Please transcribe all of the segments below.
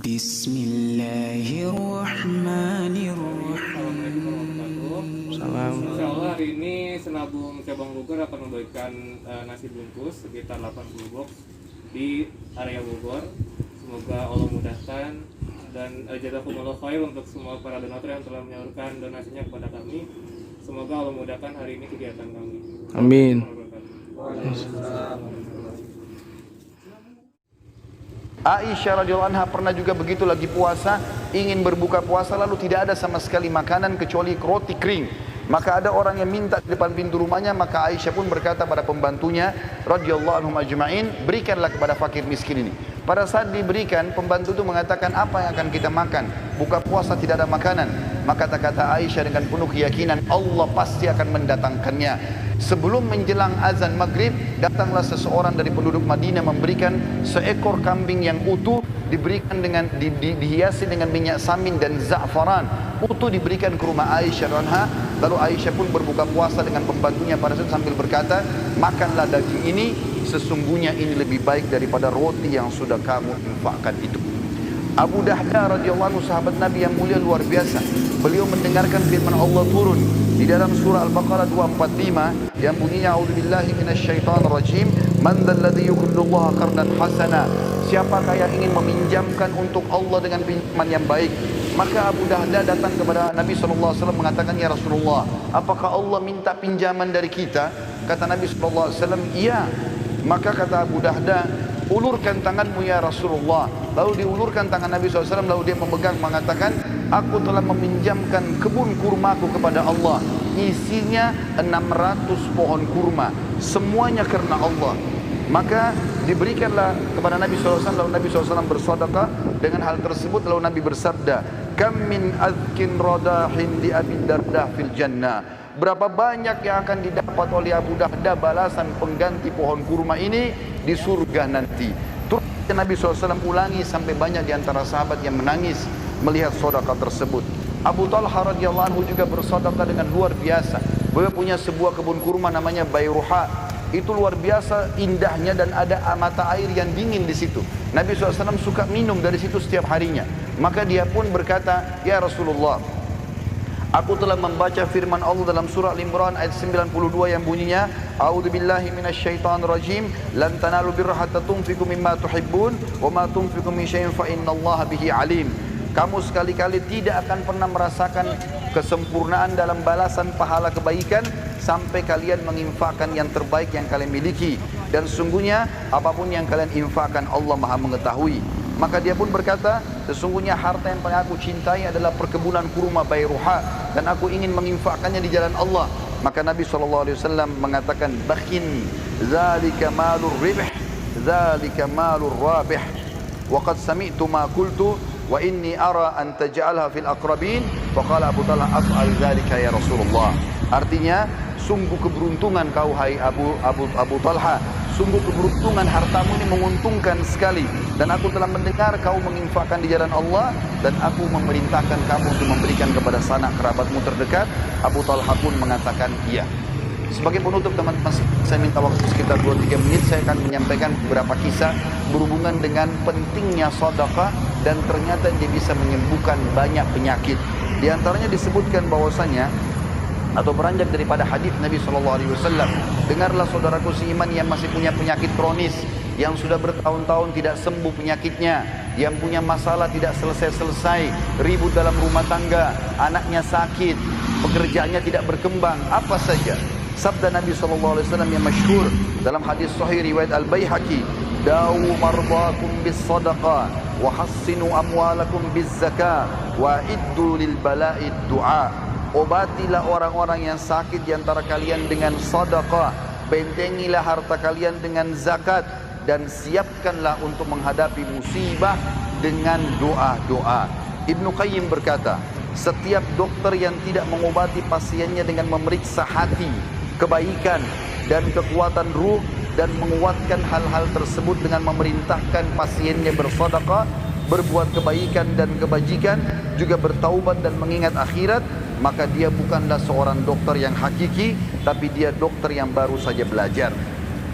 Bismillahirrahmanirrahim. Insyaallah hari ini Senabung Cabang Bogor akan membagikan nasi bungkus sekitar 80 box di area Bogor. Semoga Allah mudahkan dan jazakumullah khair untuk semua para donatur yang telah menyalurkan donasinya kepada kami. Semoga Allah mudahkan hari ini kegiatan kami. Amin. Aisyah radhiyallahu anha pernah juga begitu lagi puasa, ingin berbuka puasa lalu tidak ada sama sekali makanan kecuali roti kering. Maka ada orang yang minta di depan pintu rumahnya, maka Aisyah pun berkata pada pembantunya radhiyallahu anhum ajma'in, berikanlah kepada fakir miskin ini. Pada saat diberikan, pembantu itu mengatakan, apa yang akan kita makan? Buka puasa tidak ada makanan. Maka kata Aisyah dengan penuh keyakinan, Allah pasti akan mendatangkannya. Sebelum menjelang azan maghrib, datanglah seseorang dari penduduk Madinah memberikan seekor kambing yang utuh, diberikan dengan dihiasi dengan minyak samin dan za'faran. Utuh diberikan ke rumah Aisyah anha. Lalu Aisyah pun berbuka puasa dengan pembantunya pada saat sambil berkata, makanlah daging ini, sesungguhnya ini lebih baik daripada roti yang sudah kamu infakkan itu. Abu Dahda radhiyallahu anhu sahabat Nabi yang mulia luar biasa. Beliau mendengarkan firman Allah turun di dalam surah Al-Baqarah 245 yang bunyinya a'udzubillahi minasyaitonirrajim, man dzalladzi yuqridullaha qardan hasana. Siapakah yang ingin meminjamkan untuk Allah dengan pinjaman yang baik? Maka Abu Dahda datang kepada Nabi SAW mengatakan, ya Rasulullah, apakah Allah minta pinjaman dari kita? Kata Nabi SAW, iya. Maka kata Abu Dahda, ulurkan tanganmu ya Rasulullah. Lalu diulurkan tangan Nabi SAW, lalu dia memegang mengatakan, aku telah meminjamkan kebun kurmaku kepada Allah. Isinya 600 pohon kurma, semuanya karena Allah. Maka diberikanlah kepada Nabi SAW, lalu Nabi SAW bersedekah dengan hal tersebut. Lalu Nabi bersabda, kam min azkin radahin di Abi Darda fil jannah. Berapa banyak yang akan didapat oleh Abu Dahda balasan pengganti pohon kurma ini di surga nanti. Terus Nabi SAW ulangi sampai banyak di antara sahabat yang menangis melihat sedekah tersebut. Abu Talha radhiyallahu anhu juga bersedekah dengan luar biasa. Beliau punya sebuah kebun kurma namanya Bayruha. Itu luar biasa indahnya dan ada mata air yang dingin di situ. Nabi SAW suka minum dari situ setiap harinya. Maka dia pun berkata, ya Rasulullah, aku telah membaca firman Allah dalam surah Al-Imran ayat 92 yang bunyinya, a'udzubillahi minasyaitonirrajim, lan tanalu birra hatta tunfiqu mimma tuhibbun wa ma tunfiqu min syai'in fa innallaha bihi alim. Kamu sekali-kali tidak akan pernah merasakan kesempurnaan dalam balasan pahala kebaikan sampai kalian menginfakkan yang terbaik yang kalian miliki. Dan sesungguhnya apapun yang kalian infakkan Allah Maha mengetahui. Maka dia pun berkata, sesungguhnya harta yang paling aku cintai adalah perkebunan kurma Bayruha dan aku ingin menginfakkannya di jalan Allah. Maka Nabi SAW mengatakan, bakhin, zalika malur ribh, zalika malur rabih. Wa qad sami'tu ma qultu wa inni ara an taj'alha fil aqrabin. Faqala Abu Talha, af'al zalika ya Rasulullah. Artinya, sungguh keberuntungan kau hai Abu Talha. Sungguh keberuntungan, hartamu ini menguntungkan sekali. Dan aku telah mendengar kau menginfakkan di jalan Allah. Dan aku memerintahkan kamu untuk memberikan kepada sanak kerabatmu terdekat. Abu Talha pun mengatakan iya. Sebagai penutup teman-teman, saya minta waktu sekitar 2-3 menit. Saya akan menyampaikan beberapa kisah berhubungan dengan pentingnya sedekah. Dan ternyata dia bisa menyembuhkan banyak penyakit. Di antaranya disebutkan bahwasanya atau beranjak daripada hadis Nabi SAW. Dengarlah saudaraku seiman yang masih punya penyakit kronis, yang sudah bertahun-tahun tidak sembuh penyakitnya, yang punya masalah tidak selesai-selesai, ribut dalam rumah tangga, anaknya sakit, pekerjaannya tidak berkembang, apa saja. Sabda Nabi SAW yang masyhur dalam hadis sahih riwayat Al-Baihaqi, dawu mardakum bis sadaqah wa hassinu amwalakum biz zakah wa iddu lil bala'id du'a. Obatilah orang-orang yang sakit di antara kalian dengan sedekah, bentengilah harta kalian dengan zakat, dan siapkanlah untuk menghadapi musibah dengan doa-doa. Ibnu Qayyim berkata, setiap dokter yang tidak mengobati pasiennya dengan memeriksa hati, kebaikan dan kekuatan ruh, dan menguatkan hal-hal tersebut dengan memerintahkan pasiennya bersedekah, berbuat kebaikan dan kebajikan, juga bertaubat dan mengingat akhirat, maka dia bukanlah seorang dokter yang hakiki, tapi dia dokter yang baru saja belajar.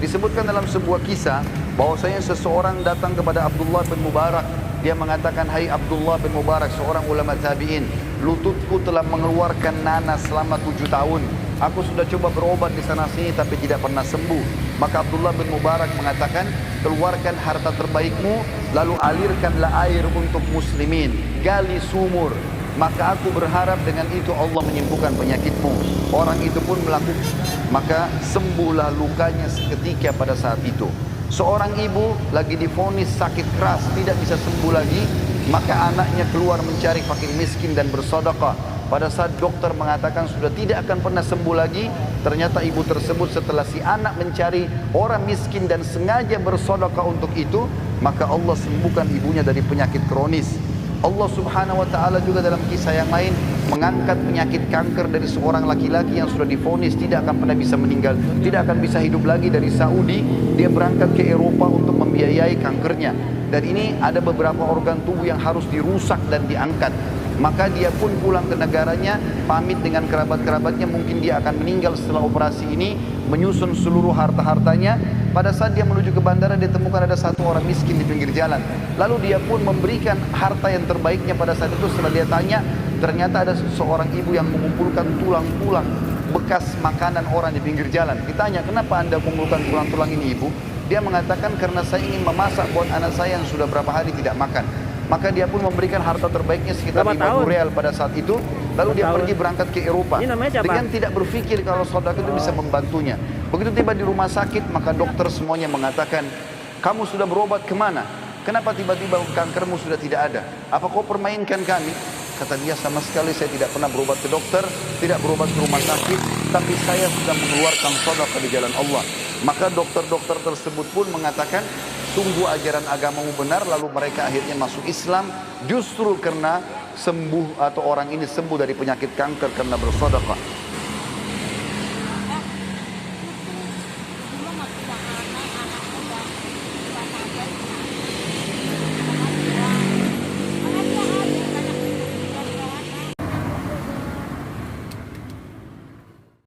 Disebutkan dalam sebuah kisah bahwasanya seseorang datang kepada Abdullah bin Mubarak Dia mengatakan, hai Abdullah bin Mubarak, seorang ulama tabi'in, lututku telah mengeluarkan nanas selama 7 tahun. Aku sudah coba berobat di sana sini tapi tidak pernah sembuh. Maka Abdullah bin Mubarak mengatakan, keluarkan harta terbaikmu, lalu alirkanlah air untuk muslimin, gali sumur. Maka aku berharap dengan itu Allah menyembuhkan penyakitmu. Orang itu pun melakukan, maka sembuhlah lukanya seketika pada saat itu. Seorang ibu lagi divonis sakit keras, tidak bisa sembuh lagi, maka anaknya keluar mencari fakir miskin dan bersedekah. Pada saat dokter mengatakan sudah tidak akan pernah sembuh lagi, ternyata ibu tersebut setelah si anak mencari orang miskin dan sengaja bersedekah untuk itu, maka Allah sembuhkan ibunya dari penyakit kronis. Allah subhanahu wa ta'ala juga dalam kisah yang lain mengangkat penyakit kanker dari seorang laki-laki yang sudah divonis tidak akan pernah bisa meninggal, tidak akan bisa hidup lagi. Dari Saudi dia berangkat ke Eropa untuk membiayai kankernya, dan ini ada beberapa organ tubuh yang harus dirusak dan diangkat. Maka dia pun pulang ke negaranya, pamit dengan kerabat-kerabatnya, mungkin dia akan meninggal setelah operasi ini, menyusun seluruh harta-hartanya. Pada saat dia menuju ke bandara, dia temukan ada satu orang miskin di pinggir jalan. Lalu dia pun memberikan harta yang terbaiknya pada saat itu. Setelah dia tanya, ternyata ada seorang ibu yang mengumpulkan tulang-tulang bekas makanan orang di pinggir jalan. Ditanya, kenapa anda mengumpulkan tulang-tulang ini ibu? Dia mengatakan, karena saya ingin memasak buat anak saya yang sudah berapa hari tidak makan. Maka dia pun memberikan harta terbaiknya sekitar 50 real pada saat itu. Lalu dia pergi berangkat ke Eropa dengan tidak berpikir kalau sedekah itu bisa membantunya. Begitu tiba di rumah sakit, maka dokter semuanya mengatakan, kamu sudah berobat kemana? Kenapa tiba-tiba kankermu sudah tidak ada? Apa kau permainkan kami? Kata dia, sama sekali saya tidak pernah berobat ke dokter, tidak berobat ke rumah sakit, tapi saya sudah mengeluarkan sedekah di jalan Allah. Maka dokter-dokter tersebut pun mengatakan, sungguh ajaran agamamu benar. Lalu mereka akhirnya masuk Islam justru karena sembuh, atau orang ini sembuh dari penyakit kanker karena bersedekah.